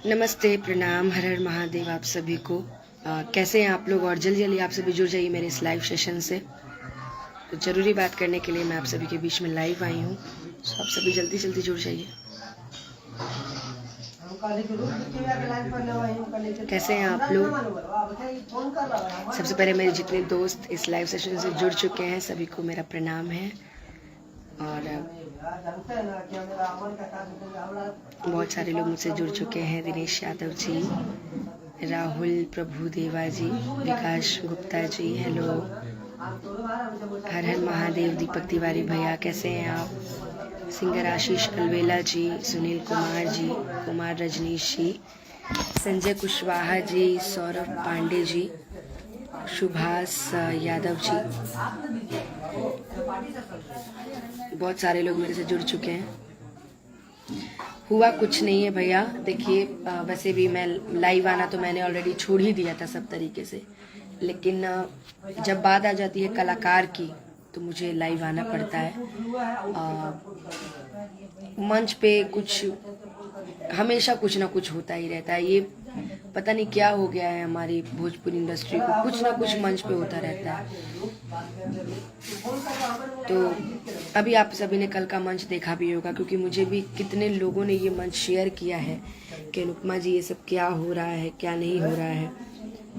नमस्ते, प्रणाम, हर हर महादेव आप सभी को। कैसे हैं आप लोग? और जल्दी जल्दी आप सभी जुड़ जाइए मेरे इस लाइव सेशन से। तो ज़रूरी बात करने के लिए मैं आप सभी के बीच में लाइव आई हूँ, तो आप सभी जल्दी जल्दी जुड़ जाइए। कैसे हैं आप लोग? सबसे पहले मेरे जितने दोस्त इस लाइव सेशन से जुड़ चुके हैं सभी को मेरा प्रणाम है। और बहुत सारे लोग मुझसे जुड़ चुके हैं। दिनेश यादव जी, राहुल प्रभु देवा जी, विकास गुप्ता जी, हेलो, हर हर महादेव, दीपक तिवारी भैया कैसे हैं आप? सिंगर आशीष अलवेला जी, सुनील कुमार जी, कुमार रजनीश जी, संजय कुशवाहा जी, सौरभ पांडे जी, सुभाष यादव जी, बहुत सारे लोग मेरे से जुड़ चुके हैं। हुआ कुछ नहीं है भैया, देखिए वैसे भी मैं लाइव आना तो मैंने ऑलरेडी छोड़ ही दिया था सब तरीके से, लेकिन जब बात आ जाती है कलाकार की तो मुझे लाइव आना पड़ता है। मंच पे कुछ हमेशा कुछ ना कुछ होता ही रहता है। ये पता नहीं क्या हो गया है हमारी भोजपुरी इंडस्ट्री को, कुछ ना कुछ मंच पे होता रहता है। तो अभी आप सभी ने कल का मंच देखा भी होगा, क्योंकि मुझे भी कितने लोगों ने ये मंच शेयर किया है कि अनुपमा जी ये सब क्या हो रहा है, क्या नहीं हो रहा है।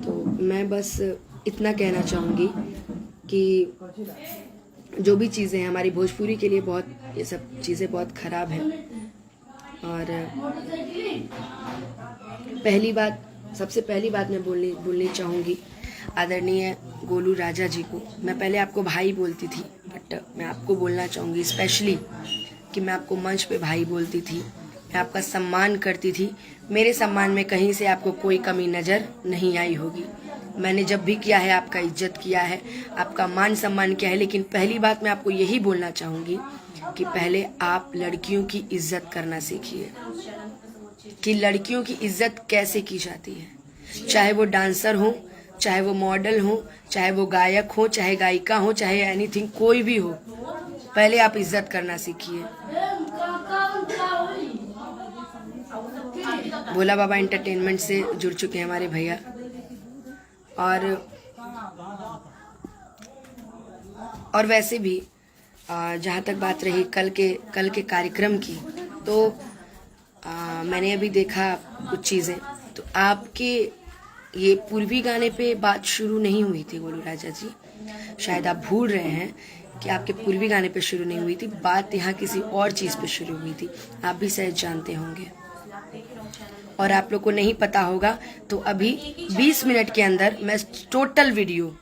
तो मैं बस इतना कहना चाहूँगी कि जो भी चीज़ें हैं हमारी भोजपुरी के लिए बहुत, ये सब चीज़ें बहुत ख़राब हैं। और सबसे पहली बात मैं बोलनी चाहूँगी आदरणीय गोलू राजा जी को। मैं पहले आपको भाई बोलती थी, बट मैं आपको बोलना चाहूँगी स्पेशली कि मैं आपको मंच पे भाई बोलती थी, मैं आपका सम्मान करती थी। मेरे सम्मान में कहीं से आपको कोई कमी नज़र नहीं आई होगी। मैंने जब भी किया है आपका इज्जत किया है, आपका मान सम्मान किया है। लेकिन पहली बात मैं आपको यही बोलना चाहूँगी कि पहले आप लड़कियों की इज्जत करना सीखिए कि लड़कियों की इज्जत कैसे की जाती है। चाहे वो डांसर हो, चाहे वो मॉडल हो, चाहे वो गायक हो, चाहे गायिका हो, चाहे एनीथिंग, कोई भी हो, पहले आप इज्जत करना सीखिए। भोला बाबा एंटरटेनमेंट से जुड़ चुके हैं हमारे भैया। और वैसे भी जहाँ तक बात रही कल के कार्यक्रम की, तो मैंने अभी देखा कुछ चीज़ें, तो आपके ये पूर्वी गाने पे बात शुरू नहीं हुई थी गोलू राजा जी। शायद आप भूल रहे हैं कि आपके पूर्वी गाने पे शुरू नहीं हुई थी बात, यहाँ किसी और चीज़ पे शुरू हुई थी। आप भी शायद जानते होंगे, और आप लोग को नहीं पता होगा तो अभी 20 मिनट के अंदर मैं टोटल वीडियो,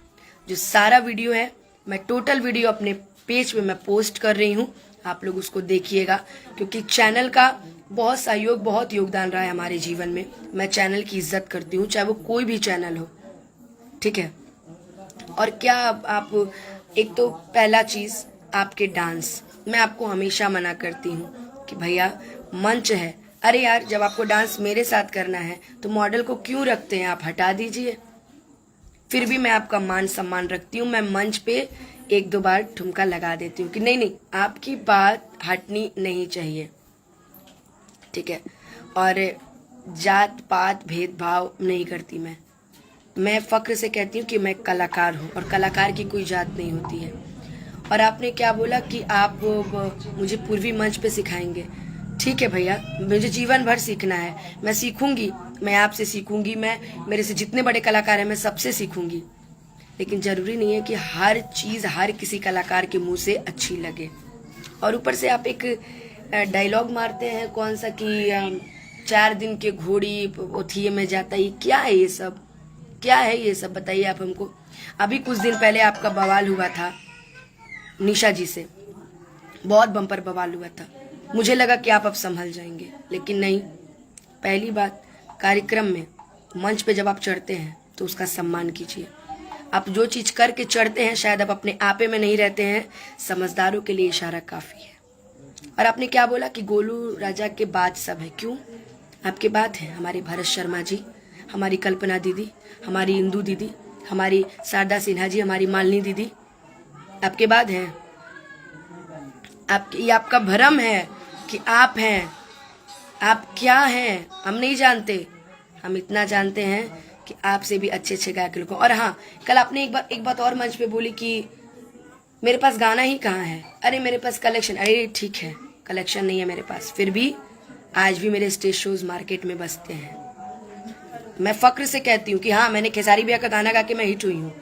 जो सारा वीडियो है, मैं टोटल वीडियो अपने पेज पे मैं पोस्ट कर रही हूँ। आप लोग उसको देखिएगा, क्योंकि चैनल का बहुत सहयोग, बहुत योगदान रहा है हमारे जीवन में। मैं चैनल की इज्जत करती हूँ, चाहे वो कोई भी चैनल हो, ठीक है। और क्या आप एक तो पहला चीज़ आपके डांस, मैं आपको हमेशा मना करती हूँ कि भैया मंच है, अरे यार जब आपको डांस मेरे साथ करना है तो मॉडल को क्यों रखते हैं, आप हटा दीजिए। फिर भी मैं आपका मान सम्मान रखती हूँ, मैं मंच पे एक दो बार ठुमका लगा देती हूँ कि नहीं, आपकी बात हटनी नहीं चाहिए, ठीक है। और जात पात भेदभाव नहीं करती मैं फक्र से कहती हूँ कि मैं कलाकार हूँ, और कलाकार की कोई जात नहीं होती है। और आपने क्या बोला कि आप मुझे पूर्वी मंच पे सिखाएंगे, ठीक है भैया, मुझे जीवन भर सीखना है, मैं सीखूंगी, मैं आपसे सीखूंगी, मैं मेरे से जितने बड़े कलाकार हैं मैं सबसे सीखूंगी। लेकिन ज़रूरी नहीं है कि हर चीज़ हर किसी कलाकार के मुंह से अच्छी लगे। और ऊपर से आप एक डायलॉग मारते हैं कौन सा कि 4 दिन के घोड़ी ओथिए में जाता ही, क्या है ये सब, क्या है ये सब, बताइए आप हमको। अभी कुछ दिन पहले आपका बवाल हुआ था निशा जी से, बहुत बम्पर बवाल हुआ था। मुझे लगा कि आप अब संभल जाएंगे, लेकिन नहीं। पहली बात, कार्यक्रम में मंच पे जब आप चढ़ते हैं तो उसका सम्मान कीजिए। आप जो चीज़ करके चढ़ते हैं, शायद आप अपने आपे में नहीं रहते हैं, समझदारों के लिए इशारा काफ़ी है। और आपने क्या बोला कि गोलू राजा के बाद सब है, क्यों? आपके बाद है हमारे भरत शर्मा जी, हमारी कल्पना दीदी, हमारी इंदू दीदी, हमारी शारदा सिन्हा जी, हमारी मालिनी दीदी, आपके बाद हैं। ये आपका भ्रम है कि आप हैं, आप क्या हैं हम नहीं जानते, हम इतना जानते हैं कि आपसे भी अच्छे अच्छे गायक लोग। और हाँ, कल आपने एक बात और मंच पे बोली कि मेरे पास गाना ही कहाँ है। अरे मेरे पास कलेक्शन, अरे ठीक है कलेक्शन नहीं है मेरे पास, फिर भी आज भी मेरे स्टेज शोज मार्केट में बजते हैं। मैं फक्र से कहती हूँ कि हाँ, मैंने खेसारी भैया का गाना गा के मैं हिट हुई हूँ,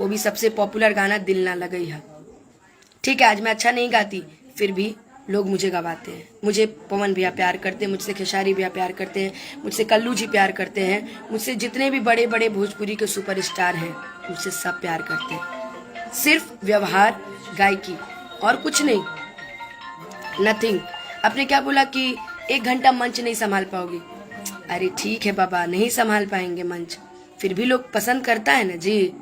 वो भी सबसे पॉपुलर गाना दिल ना लगई है। ठीक है, आज मैं अच्छा नहीं गाती, फिर भी लोग मुझे गवाते हैं। मुझे पवन भैया प्यार करते हैं, मुझसे खेसारी भैया प्यार करते हैं, मुझसे कल्लू जी प्यार करते हैं, मुझसे जितने भी बड़े बड़े भोजपुरी के सुपरस्टार हैं मुझसे सब प्यार करते हैं। सिर्फ व्यवहार, गायकी और कुछ नहीं, नथिंग। आपने क्या बोला कि 1 घंटा मंच नहीं संभाल पाओगी। अरे ठीक है बाबा, नहीं संभाल पाएंगे मंच, फिर भी लोग पसंद करता है ना जी।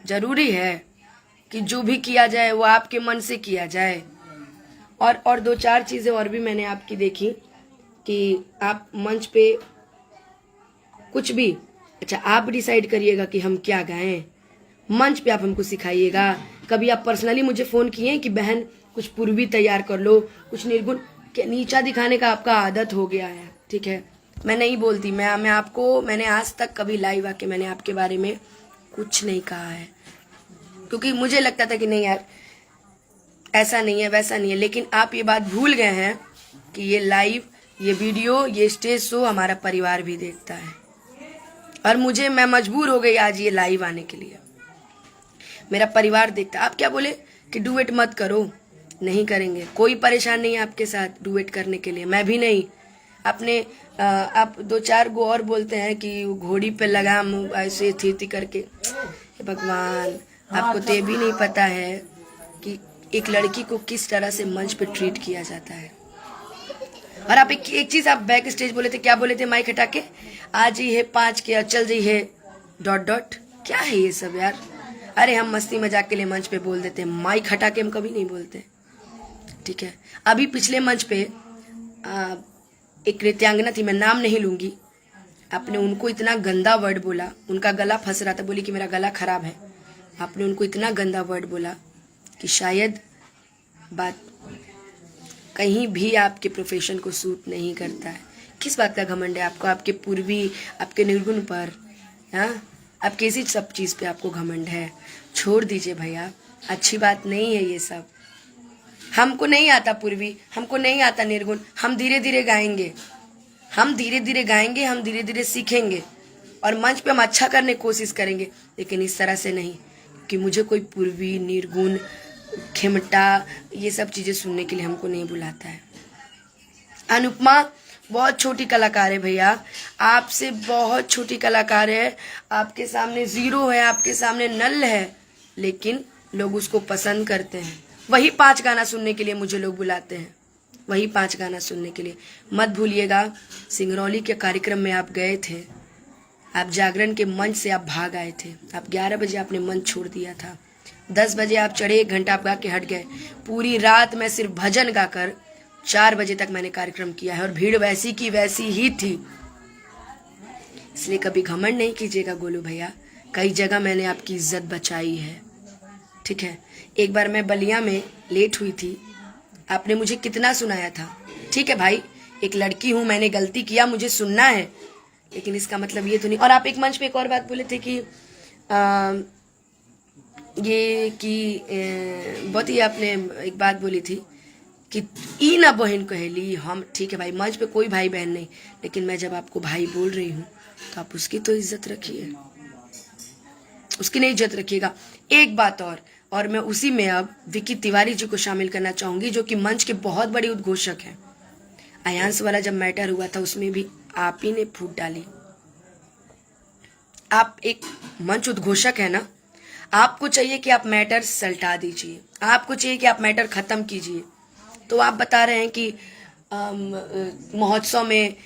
जरूरी है कि जो भी किया जाए वो आपके मन से किया जाए। और 2-4 चीजें और भी मैंने आपकी देखी कि आप मंच पे कुछ भी, अच्छा आप डिसाइड करिएगा कि हम क्या गाएं, मंच पे आप हमको सिखाइएगा। कभी आप पर्सनली मुझे फोन किए कि बहन कुछ पूर्वी तैयार कर लो, कुछ निर्गुण के नीचा दिखाने का आपका आदत हो गया है। ठीक है, मैं नहीं बोलती, मैंने आज तक कभी लाइव आके मैंने आपके बारे में कुछ नहीं कहा है, क्योंकि मुझे लगता था कि नहीं यार ऐसा नहीं है वैसा नहीं है। लेकिन आप ये बात भूल गए हैं कि ये लाइव, ये वीडियो, ये स्टेज शो हमारा परिवार भी देखता है, और मैं मजबूर हो गई आज ये लाइव आने के लिए। मेरा परिवार देखता है। आप क्या बोले कि डुएट मत करो, नहीं करेंगे, कोई परेशान नहीं है आपके साथ डुएट करने के लिए, मैं भी नहीं। आप 2-4 गो और बोलते हैं कि घोड़ी पे लगाम ऐसे थी करके। भगवान, आपको तो ये भी नहीं पता है कि एक लड़की को किस तरह से मंच पे ट्रीट किया जाता है। और आप एक चीज आप बैक स्टेज बोले थे, क्या बोले थे माइक हटा के, आज ही है 5 के चल जी है ... क्या है ये सब यार। अरे हम मस्ती मजाक के लिए मंच पे बोल देते हैं, माइक हटा के हम कभी नहीं बोलते। ठीक है, अभी पिछले मंच पे एक नृत्यांगना थी, मैं नाम नहीं लूंगी, आपने उनको इतना गंदा वर्ड बोला, उनका गला फंस रहा था, बोली कि मेरा गला खराब है। आपने उनको इतना गंदा वर्ड बोला कि शायद बात कहीं भी आपके प्रोफेशन को सूट नहीं करता है। किस बात का घमंड है आपको, आपके पूर्वी, आपके निर्गुण पर, हाँ, आप किसी सब चीज पे आपको घमंड है। छोड़ दीजिए भैया, अच्छी बात नहीं है ये सब। हमको नहीं आता पूर्वी, हमको नहीं आता निर्गुण, हम धीरे धीरे गाएंगे, हम धीरे धीरे गाएंगे, हम धीरे धीरे सीखेंगे और मंच पे हम अच्छा करने की कोशिश करेंगे, लेकिन इस तरह से नहीं कि मुझे कोई पूर्वी, निर्गुण, खेमटा, ये सब चीजें सुनने के लिए हमको नहीं बुलाता है। अनुपमा बहुत छोटी कलाकार है भैया, आपसे बहुत छोटी कलाकार है, आपके सामने जीरो है, आपके सामने नल है, लेकिन लोग उसको पसंद करते हैं। वही 5 गाना सुनने के लिए मुझे लोग बुलाते हैं, वही 5 गाना सुनने के लिए। मत भूलिएगा, सिंगरौली के कार्यक्रम में आप गए थे, आप जागरण के मंच से आप भाग आए थे, आप 11 बजे आपने मंच छोड़ दिया था, 10 बजे आप चढ़े, 1 घंटा आप गा के हट गए। पूरी रात मैं सिर्फ भजन गाकर 4 बजे तक मैंने कार्यक्रम किया है, और भीड़ वैसी की वैसी ही थी। इसलिए कभी घमंड नहीं कीजिएगा गोलू भैया, कई जगह मैंने आपकी इज्जत बचाई है। ठीक है, एक बार मैं बलिया में लेट हुई थी, आपने मुझे कितना सुनाया था। ठीक है भाई, एक लड़की हूं, मैंने गलती किया, मुझे सुनना है, लेकिन इसका मतलब ये तो नहीं। और आप एक मंच पे एक और बात बोले थे कि बहुत ही आपने एक बात बोली थी कि ई ना बहन कहेली हम। ठीक है भाई, मंच पे कोई भाई बहन नहीं, लेकिन मैं जब आपको भाई बोल रही हूँ तो आप उसकी तो इज्जत रखिए, उसकी नहीं इज्जत रखिएगा। एक बात और मैं उसी में अब विकी तिवारी जी को शामिल करना चाहूंगी, जो कि मंच के बहुत बड़ी उद्घोषक हैं। आयांश वाला जब मैटर हुआ था उसमें भी आप ही ने फूट डाली। आप एक मंच उद्घोषक है ना, आपको चाहिए कि आप मैटर सल्टा दीजिए, आपको चाहिए कि आप मैटर खत्म कीजिए। तो आप बता रहे हैं कि महोत्सव में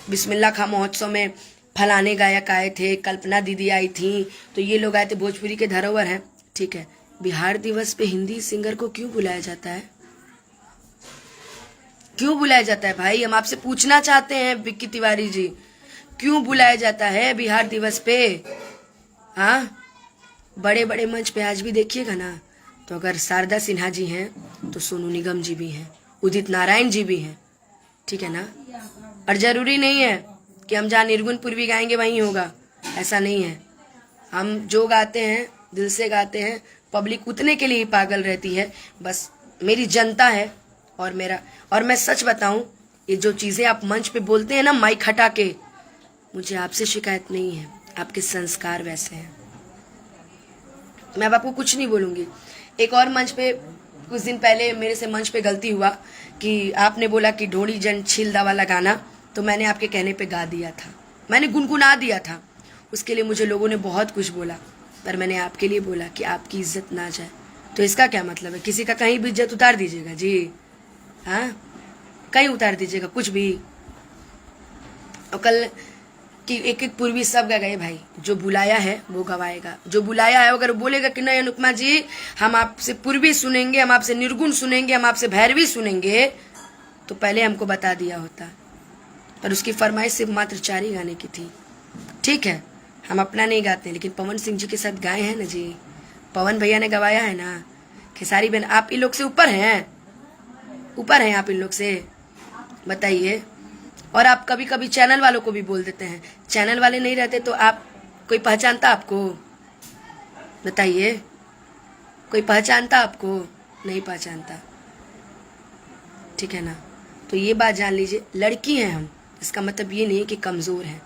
बिस्मिल्लाह खां महोत्सव में फलाने गायक आए थे, कल्पना दीदी आई थी, तो ये लोग आए थे, भोजपुरी के धरोहर हैं। ठीक है, बिहार दिवस पे हिंदी सिंगर को क्यों बुलाया जाता है, क्यों बुलाया जाता है भाई? हम आपसे पूछना चाहते हैं विक्की तिवारी जी, क्यों बुलाया जाता है बिहार दिवस पे? हाँ, बड़े बड़े मंच पे आज भी देखिएगा ना, तो अगर शारदा सिन्हा जी हैं तो सोनू निगम जी भी हैं, उदित नारायण जी भी हैं, ठीक है ना। और जरूरी नहीं है कि हम जहाँ निर्गुण पूर्वी गाएंगे वहीं होगा, ऐसा नहीं है। हम जो गाते हैं दिल से गाते हैं, पब्लिक उतने के लिए ही पागल रहती है, बस मेरी जनता है और मेरा। और मैं सच बताऊं, ये जो चीज़ें आप मंच पे बोलते हैं ना माइक हटा के, मुझे आपसे शिकायत नहीं है, आपके संस्कार वैसे हैं। मैं अब आपको कुछ नहीं बोलूँगी। एक और मंच पे कुछ दिन पहले मेरे से मंच पे गलती हुआ कि आपने बोला कि ढोड़ी जन छिलदा वाला गाना, तो मैंने आपके कहने पे गा दिया था, मैंने गुनगुना दिया था। उसके लिए मुझे लोगों ने बहुत कुछ बोला, पर मैंने आपके लिए बोला कि आपकी इज्जत ना जाए। तो इसका क्या मतलब है? किसी का कहीं भी इज्जत उतार दीजिएगा जी? हाँ, कहीं उतार दीजिएगा कुछ भी। और कल कि एक एक पूर्वी सब गा गए भाई, जो बुलाया है वो गवाएगा। जो बुलाया है अगर बोलेगा कि नहीं अनुपमा जी हम आपसे पूर्वी सुनेंगे, हम आपसे निर्गुण सुनेंगे, हम आपसे भैरवी सुनेंगे, तो पहले हमको बता दिया होता। पर उसकी फरमाइश सिर्फ मात्र 4 ही गाने की थी। ठीक है, हम अपना नहीं गाते, लेकिन पवन सिंह जी के साथ गाए हैं ना जी, पवन भैया ने गवाया है ना। खेसारी बहन, आप इन लोग से ऊपर हैं, ऊपर हैं आप इन लोग से, बताइए। और आप कभी कभी चैनल वालों को भी बोल देते हैं, चैनल वाले नहीं रहते तो आप कोई पहचानता आपको? बताइए, कोई पहचानता आपको? नहीं पहचानता, ठीक है ना। तो ये बात जान लीजिए, लड़की हैं हम, इसका मतलब ये नहीं कि कमज़ोर हैं।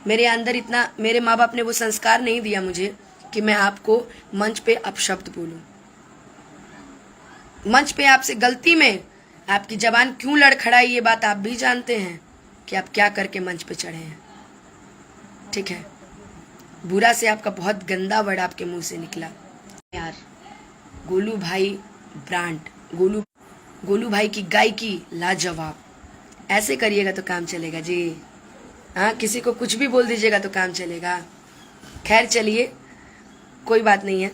मेरे अंदर इतना, मेरे माँ बाप ने वो संस्कार नहीं दिया मुझे कि मैं आपको मंच पे अपशब्द बोलूं। मंच पे आपसे गलती में आपकी जबान क्यों लड़खड़ाई, ये बात आप भी जानते हैं कि आप क्या करके मंच पे चढ़े हैं, ठीक है। बुरा से आपका बहुत गंदा वर्ड आपके मुंह से निकला यार। गोलू भाई ब्रांड, गोलू भाई की गायकी लाजवाब। ऐसे करिएगा तो काम चलेगा जी। हाँ, किसी को कुछ भी बोल दीजिएगा तो काम चलेगा। खैर चलिए, कोई बात नहीं है,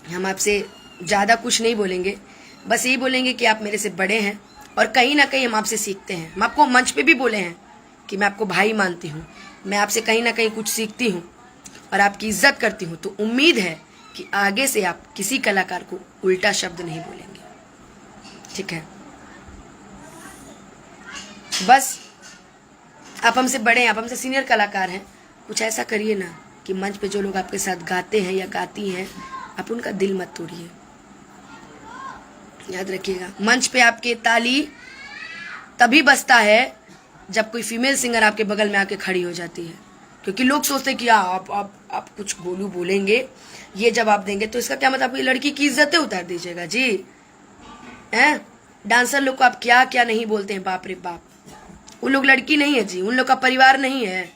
हम आपसे ज़्यादा कुछ नहीं बोलेंगे, बस यही बोलेंगे कि आप मेरे से बड़े हैं और कहीं ना कहीं हम आपसे सीखते हैं। हम आपको मंच पे भी बोले हैं कि मैं आपको भाई मानती हूँ, मैं आपसे कहीं ना कहीं कुछ सीखती हूँ और आपकी इज्जत करती हूँ। तो उम्मीद है कि आगे से आप किसी कलाकार को उल्टा शब्द नहीं बोलेंगे, ठीक है। बस आप हमसे बड़े हैं, आप हमसे सीनियर कलाकार हैं, कुछ ऐसा करिए ना कि मंच पे जो लोग आपके साथ गाते हैं या गाती हैं, आप उनका दिल मत तोड़िए। याद रखिएगा, मंच पे आपके ताली तभी बजता है जब कोई फीमेल सिंगर आपके बगल में आके खड़ी हो जाती है, क्योंकि लोग सोचते हैं कि आप कुछ गोलू बोलेंगे, ये जवाब देंगे, तो इसका क्या मतलब आपकी लड़की की इज्जतें उतार दीजिएगा जी? हैं, डांसर लोग को आप क्या क्या नहीं बोलते हैं, बाप रे बाप। उन लोग लड़की नहीं है जी, उन लोग का परिवार नहीं है,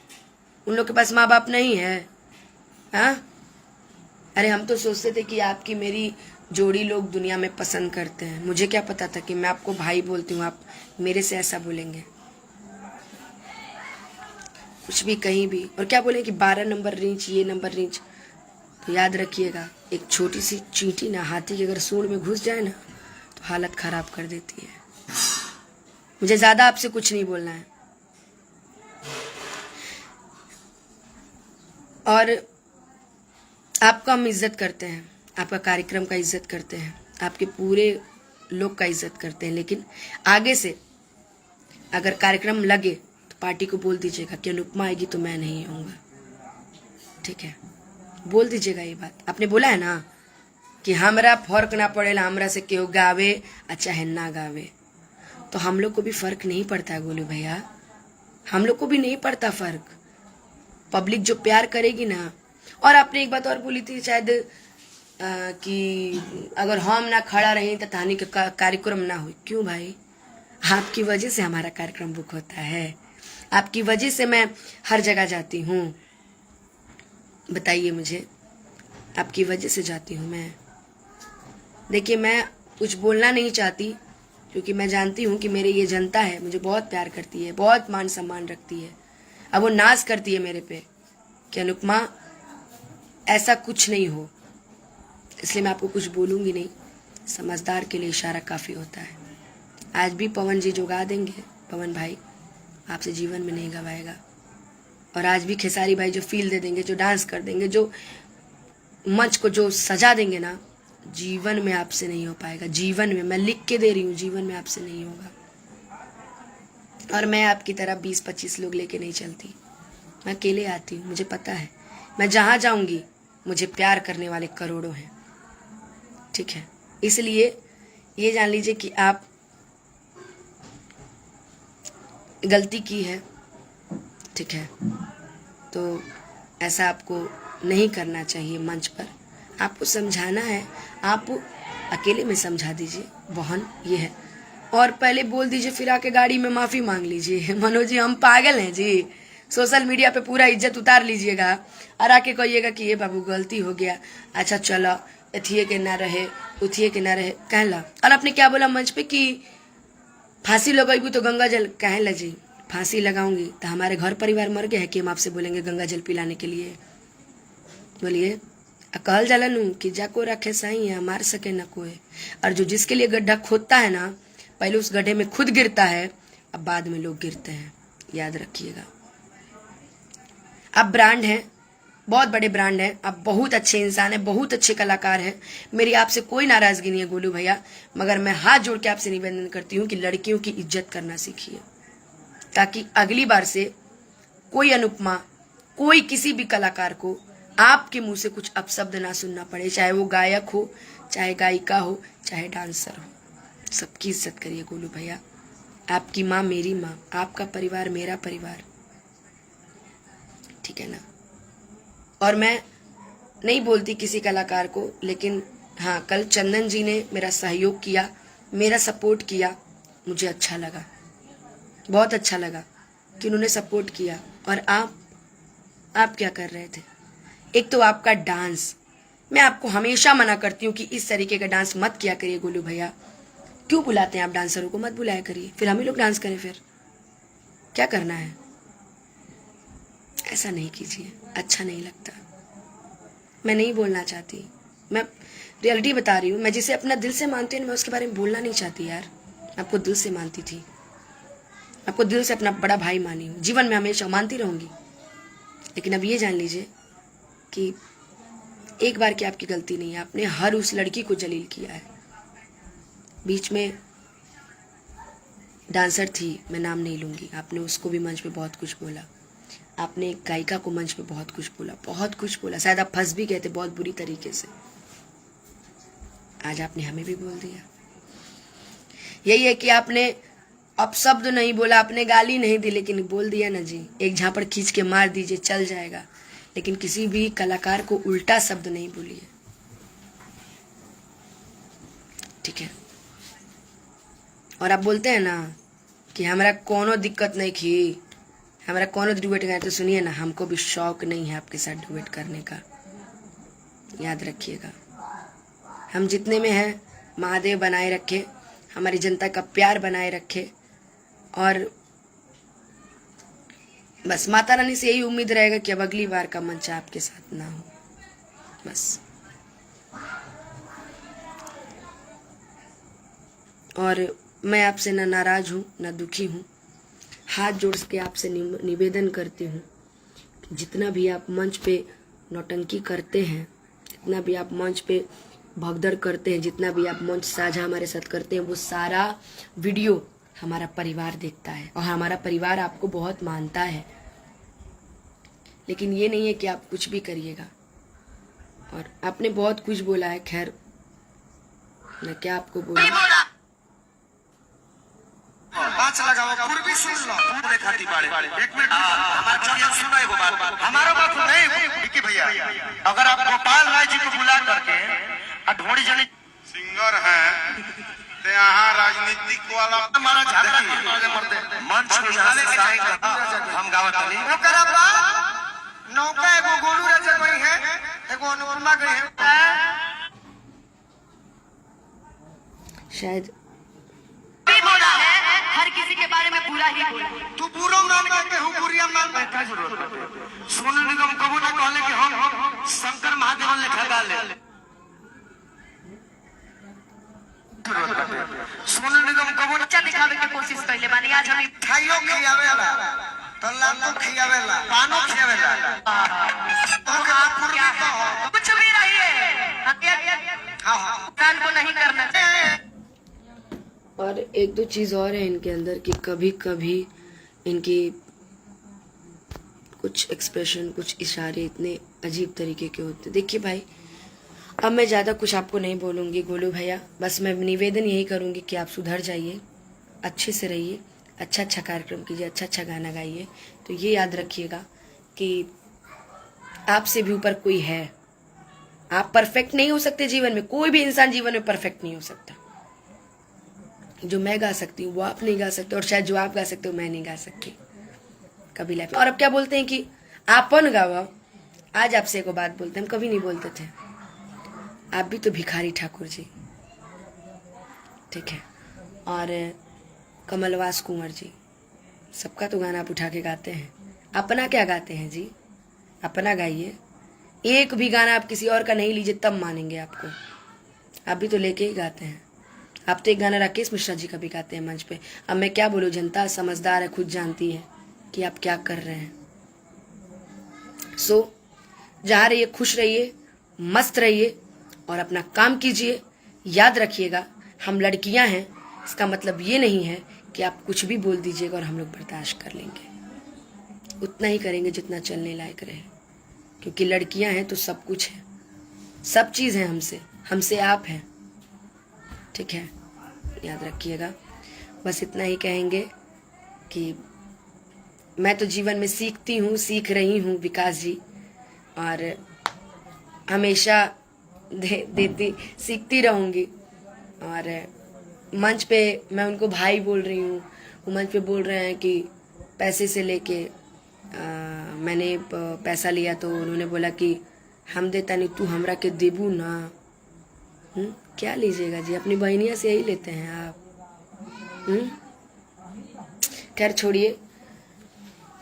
उन लोग के पास माँ बाप नहीं है। हाँ, अरे हम तो सोचते थे कि आपकी मेरी जोड़ी लोग दुनिया में पसंद करते हैं, मुझे क्या पता था कि मैं आपको भाई बोलती हूँ, आप मेरे से ऐसा बोलेंगे। कुछ भी कहीं भी, और क्या बोले कि 12 नंबर रेंज, ये नंबर रेंज। तो याद रखिएगा, एक छोटी सी चींटी ना हाथी के अगर सूंड में घुस जाए ना तो हालत खराब कर देती है। मुझे ज़्यादा आपसे कुछ नहीं बोलना है। और आपका हम इज्जत करते हैं, आपका कार्यक्रम का इज्जत करते हैं, आपके पूरे लोग का इज्जत करते हैं, लेकिन आगे से अगर कार्यक्रम लगे तो पार्टी को बोल दीजिएगा कि अनुपमा आएगी तो मैं नहीं आऊँगा, ठीक है। बोल दीजिएगा ये बात। आपने बोला है ना कि हमरा फर्क ना पड़ेला, हमरा से केहू गावे चाहे ना गावे। तो हम लोग को भी फर्क नहीं पड़ता है गोलू भैया, हम लोग को भी नहीं पड़ता फर्क। पब्लिक जो प्यार करेगी ना। और आपने एक बात और बोली थी शायद कि अगर हम ना खड़ा रहें तो कहानी का कार्यक्रम ना हो। क्यों भाई? आपकी वजह से हमारा कार्यक्रम बुक होता है, आपकी वजह से मैं हर जगह जाती हूँ। बताइए मुझे, आपकी वजह से जाती हूँ मैं। देखिए, मैं कुछ बोलना नहीं चाहती क्योंकि मैं जानती हूँ कि मेरे ये जनता है, मुझे बहुत प्यार करती है, बहुत मान सम्मान रखती है। अब वो नाज करती है मेरे पे कि अनुपमा ऐसा कुछ नहीं हो, इसलिए मैं आपको कुछ बोलूँगी नहीं। समझदार के लिए इशारा काफ़ी होता है। आज भी पवन जी जो गा देंगे, पवन भाई आपसे जीवन में नहीं गवाएगा। और आज भी खेसारी भाई जो फील दे देंगे, जो डांस कर देंगे, जो मंच को जो सजा देंगे ना, जीवन में आपसे नहीं हो पाएगा, जीवन में, मैं लिख के दे रही हूँ, जीवन में आपसे नहीं होगा। और मैं आपकी तरह 20-25 लोग लेके नहीं चलती, मैं अकेले आती हूँ। मुझे पता है मैं जहाँ जाऊँगी मुझे प्यार करने वाले करोड़ों हैं, ठीक है। इसलिए ये जान लीजिए कि आप गलती की है, ठीक है, तो ऐसा आपको नहीं करना चाहिए। मंच पर आपको समझाना है, आप अकेले में समझा दीजिए बहन ये है, और पहले बोल दीजिए, फिर आके गाड़ी में माफ़ी मांग लीजिए। मनोज जी हम पागल हैं जी, सोशल मीडिया पे पूरा इज्जत उतार लीजिएगा और आके कहिएगा कि ये बाबू गलती हो गया, अच्छा चलो एथिए के ना रहे उथिए के ना रहे कहला। और आपने क्या बोला मंच पे कि फांसी लगाई तो गंगा जल कहला जी, फांसी लगाऊंगी तो हमारे घर परिवार मर गया है कि हम आपसे बोलेंगे गंगा जल पिलाने के लिए? बोलिए। कहल जाला नू कि जाको रखे सही है मार सके न कोई। और जो जिसके लिए गड्ढा खोदता है ना, पहले उस गड्ढे में खुद गिरता है, अब बाद में लोग गिरते हैं, याद रखिएगा। आप ब्रांड हैं, बहुत बड़े ब्रांड हैं, आप बहुत अच्छे इंसान हैं, बहुत अच्छे कलाकार हैं। मेरी आपसे कोई नाराजगी नहीं है गोलू भैया, मगर मैं हाथ जोड़ के आपसे निवेदन करती हूँ कि लड़कियों की इज्जत करना सीखिए, ताकि अगली बार से कोई अनुपमा, कोई किसी भी कलाकार को आपके मुंह से कुछ अपशब्द ना सुनना पड़े, चाहे वो गायक हो, चाहे गायिका हो, चाहे डांसर हो। सबकी इज्जत करिए गोलू भैया। आपकी माँ मेरी माँ, आपका परिवार मेरा परिवार, ठीक है ना। और मैं नहीं बोलती किसी कलाकार को, लेकिन हाँ कल चंदन जी ने मेरा सहयोग किया, मेरा सपोर्ट किया, मुझे अच्छा लगा, बहुत अच्छा लगा कि उन्होंने सपोर्ट किया। और आप क्या कर रहे थे? एक तो आपका डांस, मैं आपको हमेशा मना करती हूँ कि इस तरीके का डांस मत किया करिए गोलू भैया। क्यों बुलाते हैं आप डांसरों को? मत बुलाया करिए, फिर हम ही लोग डांस करें, फिर क्या करना है? ऐसा नहीं कीजिए, अच्छा नहीं लगता। मैं नहीं बोलना चाहती, मैं रियलिटी बता रही हूँ। मैं जिसे अपना दिल से मानती हूँ मैं उसके बारे में बोलना नहीं चाहती यार। आपको दिल से मानती थी, आपको दिल से अपना बड़ा भाई मानी हूँ, जीवन में हमेशा मानती रहूंगी। लेकिन अब ये जान लीजिए कि एक बार की आपकी गलती नहीं है, आपने हर उस लड़की को जलील किया है। बीच में डांसर थी, मैं नाम नहीं लूंगी, आपने उसको भी मंच पे बहुत कुछ बोला, आपने एक गायिका को मंच पे बहुत कुछ बोला, बहुत कुछ बोला, शायद आप फंस भी गए थे बहुत बुरी तरीके से। आज आपने हमें भी बोल दिया। यही है कि आपने अपशब्द नहीं बोला, आपने गाली नहीं दी, लेकिन बोल दिया ना जी। एक झापड़ खींच के मार दीजिए चल जाएगा, लेकिन किसी भी कलाकार को उल्टा शब्द नहीं बोलिए, ठीक है। और आप बोलते हैं ना कि हमारा कोनो दिक्कत नहीं थी, हमारा कोनो डुएट गाए, तो सुनिए ना, हमको भी शौक नहीं है आपके साथ डुएट करने का, याद रखिएगा। हम जितने में हैं महादेव बनाए रखे, हमारी जनता का प्यार बनाए रखे, और बस माता रानी से यही उम्मीद रहेगा कि अब अगली बार का मंच आपके साथ ना हो, बस। और मैं आपसे ना नाराज हूँ ना दुखी हूँ, हाथ जोड़ के आपसे निवेदन करती हूँ कि जितना भी आप मंच पे नौटंकी करते हैं, जितना भी आप मंच पे भगदड़ करते हैं, जितना भी आप मंच साझा हमारे साथ करते हैं, वो सारा वीडियो हमारा परिवार देखता है और हमारा परिवार आपको बहुत मानता है। लेकिन ये नहीं है कि आप कुछ भी करिएगा। और आपने बहुत कुछ बोला है, खैर मैं क्या आपको बोलूं। पांच लगाओ, पूर्वी सुन लो, पूरे खाती बाड़े। एक मिनट हमारा चौकिया सुनो एगो बात, हमारा बात नहीं विकी भैया, अगर आप गोपाल राय जी को बुला करके ढोड़ी जनी सिंगर हैं, तो यहाँ राजनीतिक वाला हमारा झगड़ा मंच में यहाँ से साई हम गावत नहीं। ओकरा बाद नौका एगो गोलू राजा कोई है, एगो अनुपमा गई है, शायद बोला है हर किसी के बारे में बुरा ही बोला। तू बुरा मान के हूँ बुरिया मान के क्या जरूरत है? सोनू निगम कबू ना कहले कि हम शंकर महादेव लेखा गा ले। सोनू निगम कबू बच्चा दिखावे की कोशिश कैले बानी, आज हम खाइयो खियावेला, तल्ला खियावेला, पानो खियावेला, तो आप क्या कुछ भी रही है। इंसान को नहीं करना चाहिए। और एक दो चीज़ और है इनके अंदर कि कभी कभी इनकी कुछ एक्सप्रेशन, कुछ इशारे इतने अजीब तरीके के होते। देखिए भाई, अब मैं ज़्यादा कुछ आपको नहीं बोलूँगी गोलू भैया, बस मैं निवेदन यही करूँगी कि आप सुधर जाइए, अच्छे से रहिए, अच्छा अच्छा कार्यक्रम कीजिए, अच्छा अच्छा गाना गाइए। तो ये याद रखिएगा कि आपसे भी ऊपर कोई है। आप परफेक्ट नहीं हो सकते जीवन में, कोई भी इंसान जीवन में परफेक्ट नहीं हो सकता। जो मैं गा सकती हूँ वो आप नहीं गा सकते, और शायद जो आप गा सकते हो मैं नहीं गा सकती कभी लाइफ में। और अब क्या बोलते हैं कि आपन गावा। आज आपसे एक बात बोलते हैं, हम कभी नहीं बोलते थे। आप भी तो भिखारी ठाकुर जी, ठीक है, और कमलवास कुंवर जी, सबका तो गाना आप उठा के गाते हैं। अपना क्या गाते हैं जी? अपना गाइए। एक भी गाना आप किसी और का नहीं लीजिए तब मानेंगे आपको। आप भी तो लेके ही गाते हैं। आप तो एक गाना राकेश मिश्रा जी का भी गाते हैं मंच पे। अब मैं क्या बोलूं, जनता समझदार है, खुद जानती है कि आप क्या कर रहे हैं। सो जहाँ रहिए खुश रहिए, मस्त रहिए और अपना काम कीजिए। याद रखिएगा, हम लड़कियां हैं, इसका मतलब ये नहीं है कि आप कुछ भी बोल दीजिएगा और हम लोग बर्दाश्त कर लेंगे। उतना ही करेंगे जितना चलने लायक रहे, क्योंकि लड़कियां हैं तो सब कुछ है, सब चीज़ है हमसे आप हैं, ठीक है। याद रखिएगा, बस इतना ही कहेंगे कि मैं तो जीवन में सीखती हूँ, सीख रही हूँ विकास जी, और हमेशा देती सीखती रहूँगी। और मंच पे मैं उनको भाई बोल रही हूँ, वो मंच पे बोल रहे हैं कि पैसे से लेके मैंने पैसा लिया तो उन्होंने बोला कि हम देता नहीं, तू हमरा के देबू ना। क्या लीजिएगा जी, अपनी बहनिया से यही लेते हैं आप। खैर छोड़िए,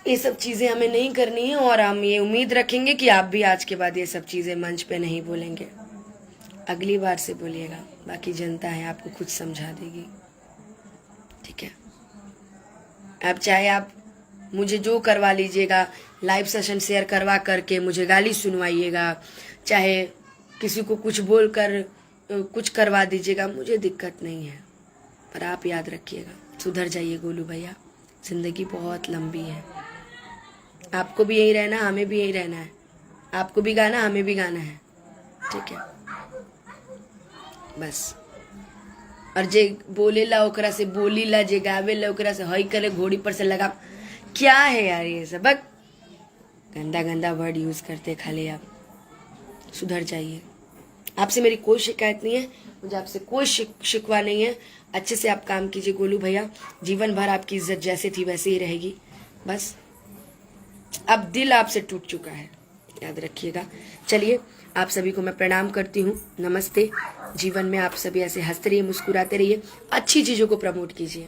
ये सब चीज़ें हमें नहीं करनी है, और हम ये उम्मीद रखेंगे कि आप भी आज के बाद ये सब चीज़ें मंच पे नहीं बोलेंगे। अगली बार से बोलिएगा, बाकी जनता है आपको खुद समझा देगी, ठीक है। अब चाहे आप मुझे जो करवा लीजिएगा, लाइव सेशन शेयर करवा करके मुझे गाली सुनवाइएगा, चाहे किसी को कुछ बोल कर कुछ करवा दीजिएगा, मुझे दिक्कत नहीं है। पर आप याद रखिएगा, सुधर जाइए गोलू भैया, जिंदगी बहुत लंबी है। आपको भी यही रहना, हमें भी यही रहना है। आपको भी गाना, हमें भी गाना है, ठीक है। बस, और जे बोलेला ओकरा से बोलीला, जे गावेला ओकरा से हई करे, घोड़ी पर से लगा। क्या है यार ये सब, गंदा गंदा वर्ड यूज करते खाली आप। सुधर जाइए। आपसे मेरी कोई शिकायत नहीं है, मुझे आपसे कोई शिकवा नहीं है। अच्छे से आप काम कीजिए गोलू भैया, जीवन भर आपकी इज्जत जैसे थी वैसे ही रहेगी। बस अब दिल आपसे टूट चुका है, याद रखिएगा। चलिए, आप सभी को मैं प्रणाम करती हूँ, नमस्ते। जीवन में आप सभी ऐसे हंसते रहिए, मुस्कुराते रहिए, अच्छी चीज़ों को प्रमोट कीजिए,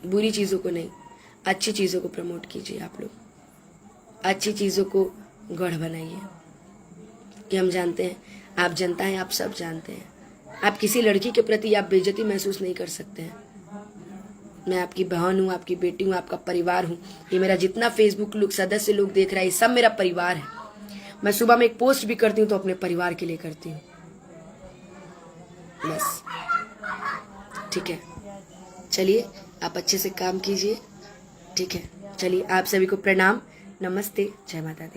बुरी चीज़ों को नहीं, अच्छी चीज़ों को प्रमोट कीजिए। आप लोग अच्छी चीज़ों को गढ़ बनाइए, कि हम जानते हैं आप जनता हैं, आप सब जानते हैं। आप किसी लड़की के प्रति आप बेइज्जती महसूस नहीं कर सकते हैं। मैं आपकी बहन हूँ, आपकी बेटी हूँ, आपका परिवार हूँ। ये मेरा जितना फेसबुक लोग सदस्य लोग देख रहा है, ये सब मेरा परिवार है। मैं सुबह में एक पोस्ट भी करती हूँ तो अपने परिवार के लिए करती हूँ, बस, ठीक है। चलिए, आप अच्छे से काम कीजिए, ठीक है। चलिए, आप सभी को प्रणाम, नमस्ते, जय माता दी।